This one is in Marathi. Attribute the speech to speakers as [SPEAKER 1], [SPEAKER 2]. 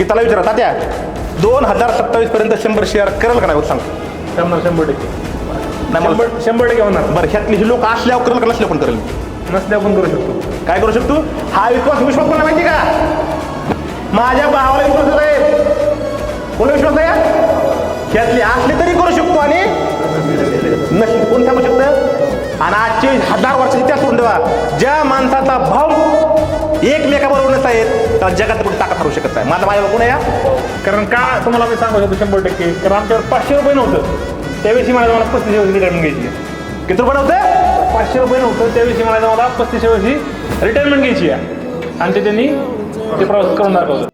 [SPEAKER 1] त्याला विचारा तात्या 2027 पर्यंत 100 शेअर करेल का नाही सांग.
[SPEAKER 2] 100%
[SPEAKER 1] नाही मला
[SPEAKER 2] 100% होणार.
[SPEAKER 1] बरं ह्यातली जी लोक असल्यावर करेल का नसल्यावर पण करेल.
[SPEAKER 2] नसल्यावर पण करू शकतो.
[SPEAKER 1] काय करू शकतो हा विश्वास कोणाला माहिती का माझ्या भावाला विश्वास आहे. कोण विश्वास आहे ह्यातली असली तरी करू शकतो आणि नशीब कोण सांगू शकतं. आणि आजचे 1000 वर्षाची त्या सोडून ठेवा ज्या माणसाचा भाव एकमेकाबरोबर नसायत तर जगात कुठे ताकद ठरू शकत नाही. माझा कोण आहे या
[SPEAKER 2] कारण का तुम्हाला मी सांगू शकतो 100%. कारण आमच्यावर 500 रुपये नव्हतं त्यावेळी मला 35 वर्षी रिटायरमेंट घ्यायची.
[SPEAKER 1] किती रुपये नव्हतं
[SPEAKER 2] 500 रुपये नव्हतं त्यावेळी मला 35 वर्षी रिटायरमेंट घ्यायची आहे. आणि ते त्यांनी ते प्रवास करून दाखवलं.